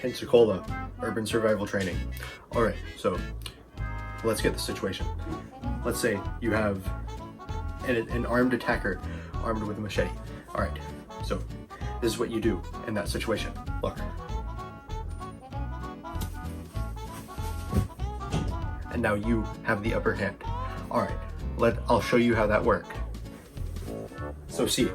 Pensacola urban survival training. All right, so let's get the situation. Let's say you have an armed attacker armed with a machete. All right, so this is what you do in that situation. Look. And now you have the upper hand. All right, I'll show you how that worked. So see,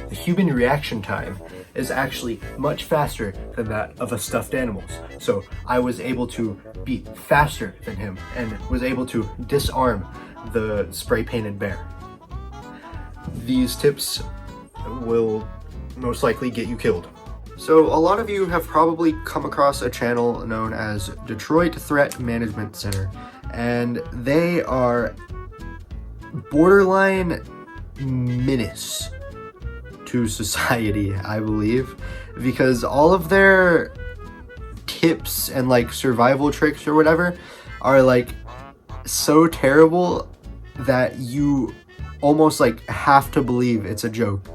the human reaction time is actually much faster than that of a stuffed animal's. So I was able to be faster than him and was able to disarm the spray painted bear. These tips will most likely get you killed. So a lot of you have probably come across a channel known as Detroit Threat Management Center, and they are borderline menace to society, I believe, because all of their tips and like survival tricks or whatever are like so terrible that you almost like have to believe it's a joke.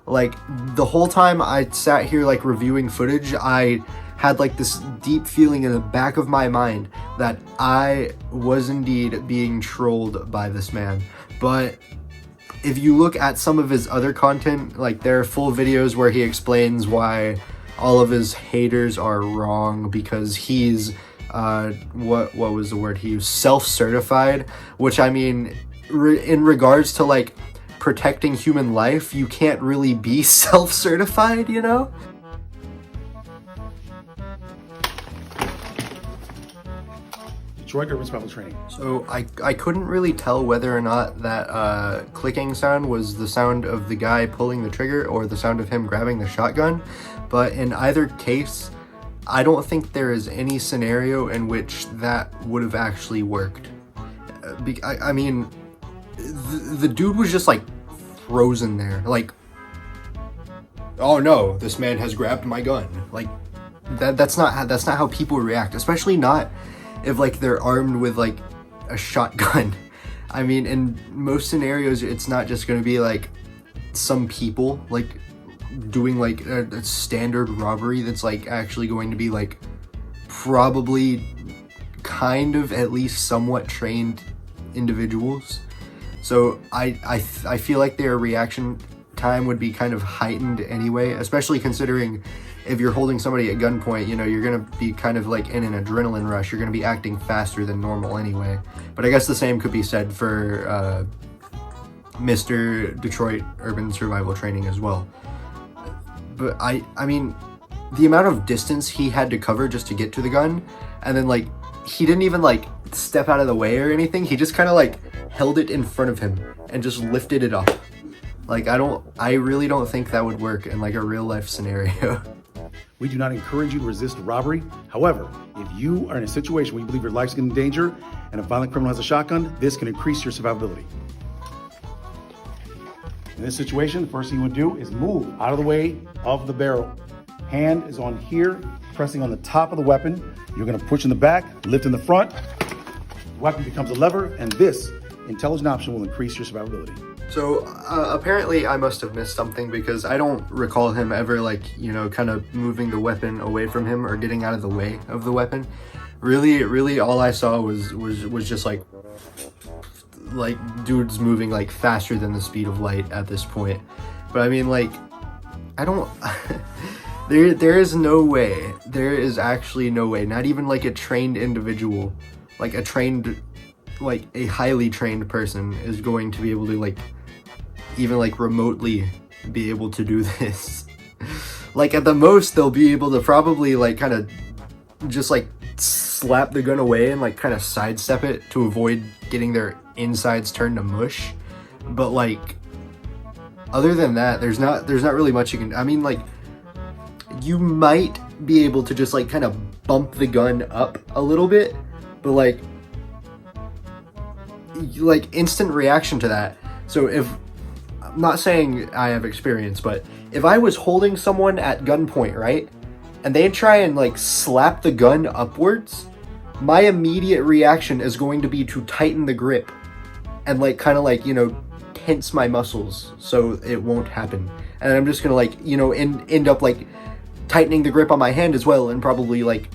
Like the whole time I sat here like reviewing footage, I had like this deep feeling in the back of my mind that I was indeed being trolled by this man. But if you look at some of his other content, like there are full videos where he explains why all of his haters are wrong because he's what was the word he used, self-certified, which I mean in regards to like protecting human life, you can't really be self-certified, you know? Detroit urban survival training. So I couldn't really tell whether or not that clicking sound was the sound of the guy pulling the trigger or the sound of him grabbing the shotgun, but in either case, I don't think there is any scenario in which that would have actually worked. I mean, the dude was just like frozen there, like, oh no, this man has grabbed my gun. Like that's not how people react, especially not if like they're armed with like a shotgun. I mean, in most scenarios, it's not just going to be like some people like doing like a standard robbery that's like actually going to be like probably kind of at least somewhat trained individuals. So I feel like their reaction time would be kind of heightened anyway, especially considering if you're holding somebody at gunpoint, you know, you're gonna be kind of like in an adrenaline rush. You're gonna be acting faster than normal anyway. But I guess the same could be said for Mr. Detroit Urban Survival Training as well. But I mean, the amount of distance he had to cover just to get to the gun, and then like he didn't even like step out of the way or anything. He just kind of like held it in front of him and just lifted it up. Like I really don't think that would work in like a real life scenario. We do not encourage you to resist robbery. However, if you are in a situation where you believe your life's in danger and a violent criminal has a shotgun, this can increase your survivability. In this situation, the first thing you would do is move out of the way of the barrel. Hand is on here, pressing on the top of the weapon. You're gonna push in the back, lift in the front. The weapon becomes a lever, and this intelligent option will increase your survivability. So apparently I must have missed something because I don't recall him ever like, you know, kind of moving the weapon away from him or getting out of the way of the weapon. Really all I saw was just like dudes moving like faster than the speed of light at this point. But I mean, like, I don't there is no way, there is actually no way, not even like a trained individual, like a highly trained person is going to be able to like even like remotely be able to do this. Like at the most they'll be able to probably like kind of just like slap the gun away and like kind of sidestep it to avoid getting their insides turned to mush. But like other than that, there's not really much you can. I mean, like you might be able to just like kind of bump the gun up a little bit, but like instant reaction to that. So if I'm not saying I have experience, but if I was holding someone at gunpoint, right, and they try and like slap the gun upwards, my immediate reaction is going to be to tighten the grip and like kind of like, you know, tense my muscles so it won't happen. And I'm just gonna like, you know, end up like tightening the grip on my hand as well and probably like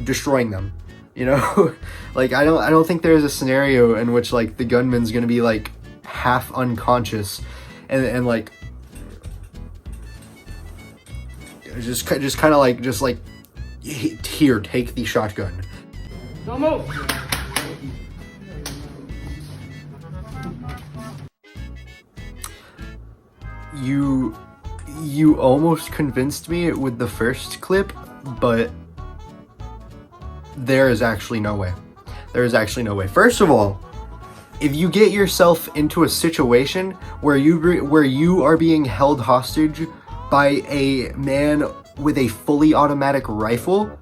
destroying them, you know. Like I don't think there's a scenario in which like the gunman's gonna be like half unconscious and like just kind of like here, take the shotgun. Don't move. You almost convinced me with the first clip, but there is actually no way. There is actually no way. First of all, if you get yourself into a situation where you are being held hostage by a man with a fully automatic rifle,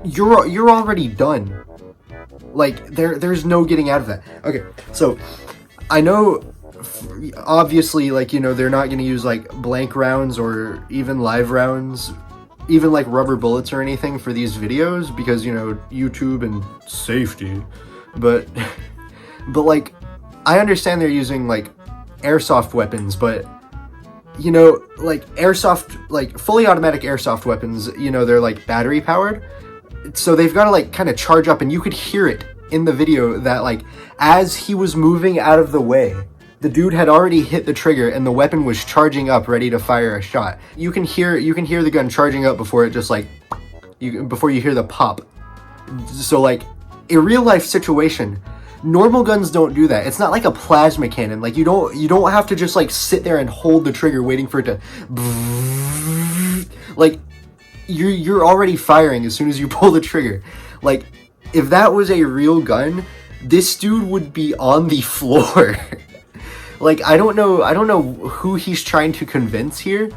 you're already done. Like there's no getting out of that. Okay, so I know obviously, like, you know, they're not going to use like blank rounds or even live rounds, even like rubber bullets or anything for these videos because, you know, YouTube and safety. But like, I understand they're using like airsoft weapons, but you know, like airsoft, like fully automatic airsoft weapons, you know, they're like battery powered. So they've got to like kind of charge up, and you could hear it in the video that like as he was moving out of the way, the dude had already hit the trigger and the weapon was charging up, ready to fire a shot. You can hear the gun charging up before it just like, before you hear the pop. So like, a real life situation, normal guns don't do that. It's not like a plasma cannon. Like you don't have to just like sit there and hold the trigger waiting for it to, like you're already firing as soon as you pull the trigger. Like if that was a real gun, this dude would be on the floor. Like, I don't know who he's trying to convince here,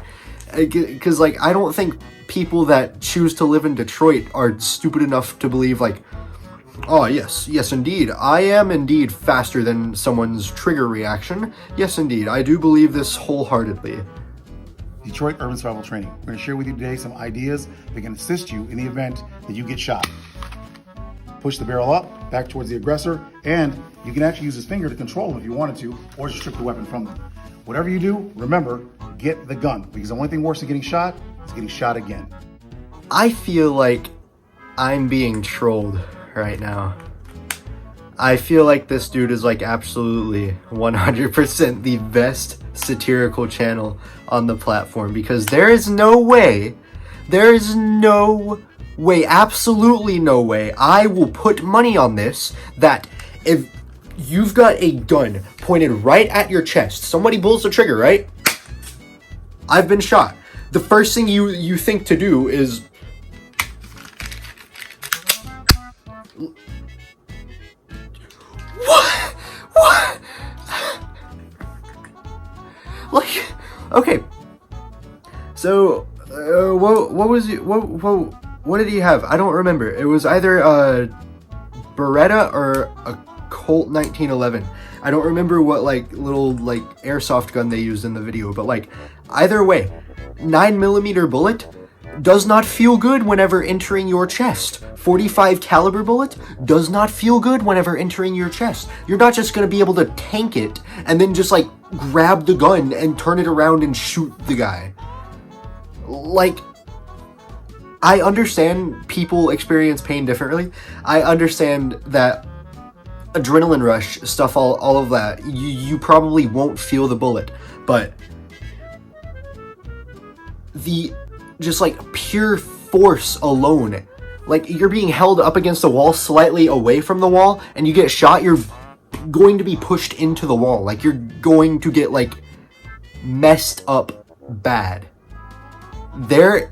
because, like, I don't think people that choose to live in Detroit are stupid enough to believe, like, oh, yes, indeed, I am indeed faster than someone's trigger reaction. Yes, indeed, I do believe this wholeheartedly. Detroit Urban Survival Training. We're going to share with you today some ideas that can assist you in the event that you get shot. Push the barrel up, back towards the aggressor, and you can actually use his finger to control him if you wanted to, or just strip the weapon from them. Whatever you do, remember, get the gun, because the only thing worse than getting shot is getting shot again. I feel like I'm being trolled right now. I feel like this dude is like absolutely 100% the best satirical channel on the platform, because there is no way, absolutely no way, I will put money on this, that if you've got a gun pointed right at your chest, somebody pulls the trigger, right? I've been shot. The first thing you think to do is what? Like, okay. So, what did he have? I don't remember. It was either a Beretta or a Colt 1911. I don't remember what like little like airsoft gun they used in the video, but like either way, 9mm bullet does not feel good whenever entering your chest. 45 caliber bullet does not feel good whenever entering your chest. You're not just gonna be able to tank it and then just like grab the gun and turn it around and shoot the guy. Like, I understand people experience pain differently. I understand that adrenaline rush stuff, all of that, you probably won't feel the bullet, but the just like pure force alone, like you're being held up against the wall slightly away from the wall and you get shot, you're going to be pushed into the wall. Like you're going to get like messed up bad. There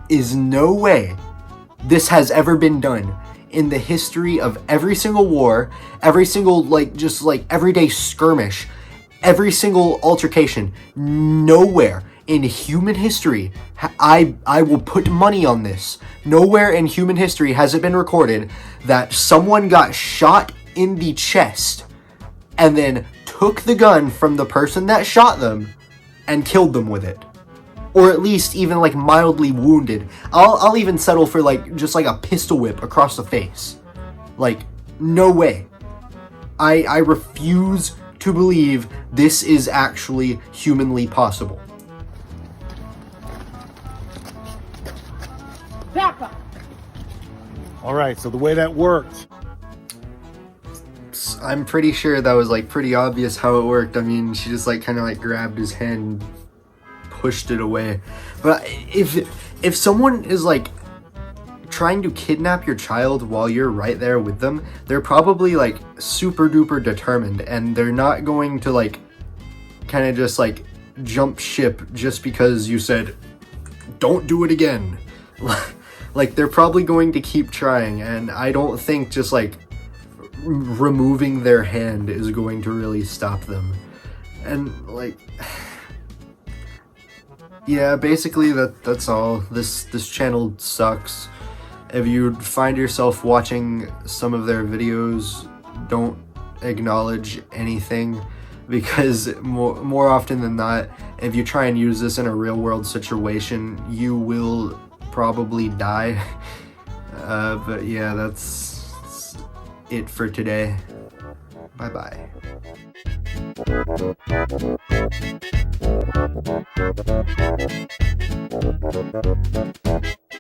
is no way this has ever been done in the history of every single war, every single like just like everyday skirmish, every single altercation. Nowhere in human history, I will put money on this, nowhere in human history has it been recorded that someone got shot in the chest and then took the gun from the person that shot them and killed them with it. Or at least even like mildly wounded. I'll even settle for like just like a pistol whip across the face. Like, no way. I refuse to believe this is actually humanly possible. Back up. All right, so the way that worked. I'm pretty sure that was like pretty obvious how it worked. I mean, she just like kind of like grabbed his hand, pushed it away. But if someone is like trying to kidnap your child while you're right there with them, they're probably like super duper determined, and they're not going to like kind of just like jump ship just because you said don't do it again. Like they're probably going to keep trying, and I don't think just like removing their hand is going to really stop them. And like, yeah, basically that's all. This channel sucks. If you find yourself watching some of their videos, don't acknowledge anything, because more often than not, if you try and use this in a real world situation, you will probably die. But yeah, that's it for today. Bye bye.